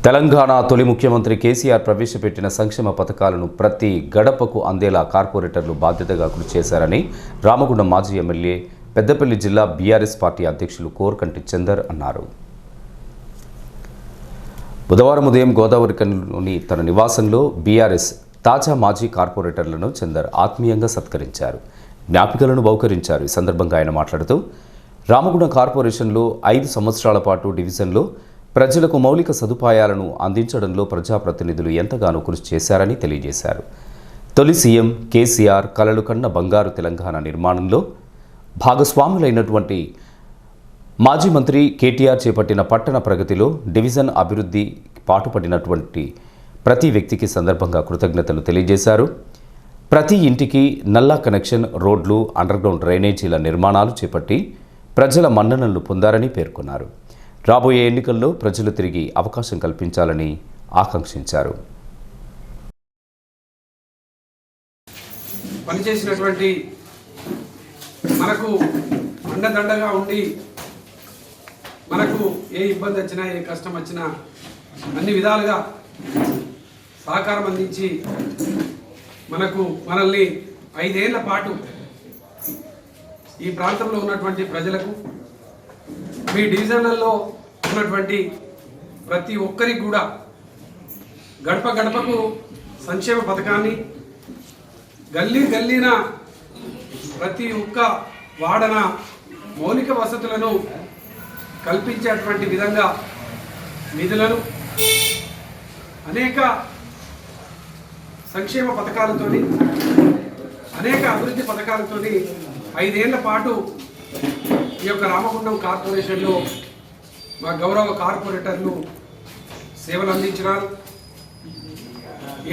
తెలంగాణ తొలి ముఖ్యమంత్రి కేసీఆర్ ప్రవేశపెట్టిన సంక్షేమ పథకాలను ప్రతి గడపకు అందేలా కార్పొరేటర్లు బాధ్యతగా కృషి చేశారని రామగుండం మాజీ ఎమ్మెల్యే పెద్దపల్లి జిల్లా బీఆర్ఎస్ పార్టీ అధ్యక్షులు కోరకంటి చందర్ అన్నారు. బుధవారం ఉదయం గోదావరికనిలోని తన నివాసంలో బీఆర్ఎస్ తాజా మాజీ కార్పొరేటర్లను చందర్ ఆత్మీయంగా సత్కరించారు, జ్ఞాపికలను బహుకరించారు. ఈ సందర్భంగా ఆయన మాట్లాడుతూ రామగుండం కార్పొరేషన్లో 5 సంవత్సరాల పాటు డివిజన్లో ప్రజలకు మౌలిక సదుపాయాలను అందించడంలో ప్రజాప్రతినిధులు ఎంతగానో కృషి చేశారని తెలియజేశారు. తొలి సీఎం కేసీఆర్ కలలు కన్న బంగారు తెలంగాణ నిర్మాణంలో భాగస్వాములైనటువంటి మాజీ మంత్రి కేటీఆర్ చేపట్టిన పట్టణ ప్రగతిలో డివిజన్ అభివృద్ధి పాటుపడినటువంటి ప్రతి వ్యక్తికి సందర్భంగా కృతజ్ఞతలు తెలియజేశారు. ప్రతి ఇంటికి నల్లా కనెక్షన్, రోడ్లు, అండర్గ్రౌండ్ డ్రైనేజీల నిర్మాణాలు చేపట్టి ప్రజల మన్ననలు పొందారని పేర్కొన్నారు. రాబోయే ఎన్నికల్లో ప్రజలు తిరిగి అవకాశం కల్పించాలని ఆకాంక్షించారు. పనిచేసినటువంటి మనకు అండదండగా ఉండి మనకు ఏ ఇబ్బంది వచ్చినా ఏ కష్టం వచ్చినా అన్ని విధాలుగా సహకారం అందించి మనల్ని 5 ఏళ్ల పాటు ఈ ప్రాంతంలో ఉన్నటువంటి ప్రజలకు, మీ డివిజన్లలో ఉన్నటువంటి ప్రతి ఒక్కరికి కూడా గడప గడపకు సంక్షేమ పథకాన్ని, గల్లీన ప్రతి ఒక్క వాడన మౌలిక వసతులను కల్పించేటువంటి విధంగా నిధులను అనేక సంక్షేమ పథకాలతోని, అనేక అభివృద్ధి పథకాలతోని 5 ఏళ్ల పాటు ఈ యొక్క రామగుండం కార్పొరేషన్లో మా గౌరవ కార్పొరేటర్లు సేవలు అందించినారు.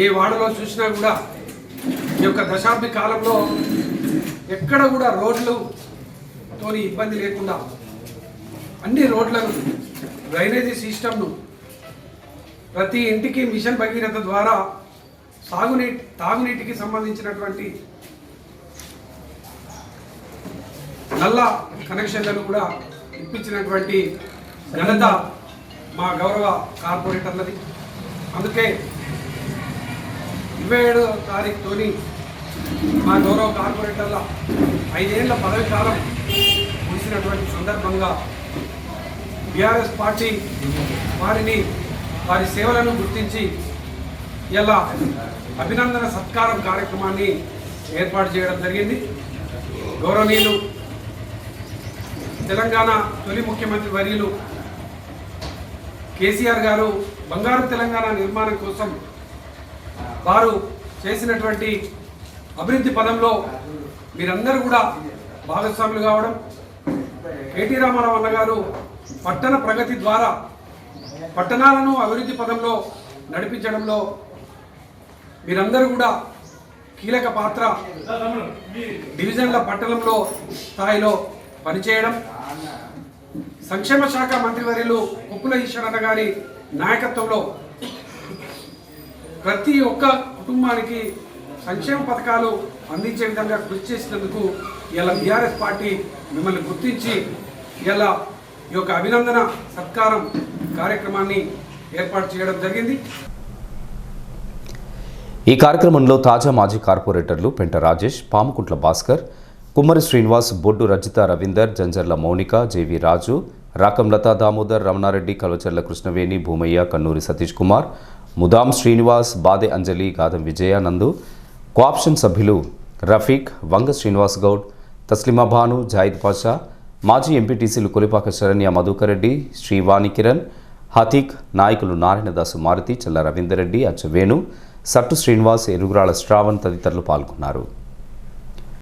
ఏ వార్డులో చూసినా కూడా ఈ యొక్క దశాబ్ది కాలంలో ఎక్కడ కూడా రోడ్లతోని ఇబ్బంది లేకుండా అన్ని రోడ్లను, డ్రైనేజీ సిస్టమ్ను, ప్రతి ఇంటికి మిషన్ భగీరథ ద్వారా తాగునీటికి సంబంధించినటువంటి నల్లా కనెక్షన్లను కూడా ఇప్పించినటువంటి ఘనత మా గౌరవ కార్పొరేటర్లది. అందుకే 27వ తారీఖుతోని మా గౌరవ కార్పొరేటర్ల 5 ఏళ్ల పదవి కాలం ముగిసినటువంటి సందర్భంగా బీఆర్ఎస్ పార్టీ వారి సేవలను గుర్తించి ఇలా అభినందన సత్కారం కార్యక్రమాన్ని ఏర్పాటు చేయడం జరిగింది. గౌరవనీయులు తెలంగాణ తొలి ముఖ్యమంత్రి వర్యులు కేసీఆర్ గారు బంగారు తెలంగాణ నిర్మాణం కోసం వారు చేసినటువంటి అభివృద్ధి పదంలో మీరందరూ కూడా భాగస్వాములు కావడం, కేటీ రామారావు అన్న గారు పట్టణ ప్రగతి ద్వారా పట్టణాలను అభివృద్ధి పదంలో నడిపించడంలో మీరందరూ కూడా కీలక పాత్ర, డివిజన్ల పట్టణంలో స్థాయిలో పనిచేయడం, సంక్షేమ శాఖ మంత్రివర్యులు కొప్పుల ఈశ్వరన్న గారి నాయకత్వంలో ప్రతి ఒక్క కుటుంబానికి సంక్షేమ పథకాలు అందించే విధంగా కృషి చేసినందుకు ఇలా బీఆర్ఎస్ పార్టీ మిమ్మల్ని గుర్తించి ఇలా ఈ యొక్క అభినందన సత్కారం కార్యక్రమాన్ని ఏర్పాటు చేయడం జరిగింది. ఈ కార్యక్రమంలో తాజా మాజీ కార్పొరేటర్లు పెంట రాజేష్, పాముకుంట్ల భాస్కర్, కుమ్మరి శ్రీనివాస్, బొడ్డు రజిత రవీందర్, జంజర్ల మౌనిక, జేవి రాజు, రాకం లతా దామోదర్, రమణారెడ్డి, కల్వచర్ల కృష్ణవేణి, భూమయ్య, కన్నూరి సతీష్ కుమార్, ముదాం శ్రీనివాస్, బాదే అంజలి, గాదం విజయానందు, కోఆప్షన్ సభ్యులు రఫీక్, వంగ శ్రీనివాస్ గౌడ్, తస్లిమా భాను, జాయిద్ పాషా, మాజీ ఎంపీటీసీలు కొలిపాక శరణ్య మధుకర్ రెడ్డి, శ్రీవాణి కిరణ్, హతీక్, నాయకులు నారాయణదాసు మారుతి, చల్ల రవీందర్ రెడ్డి, అచ్చవేణు, సట్టు శ్రీనివాస్, ఎరుగురాల శ్రావణ్ తదితరులు పాల్గొన్నారు.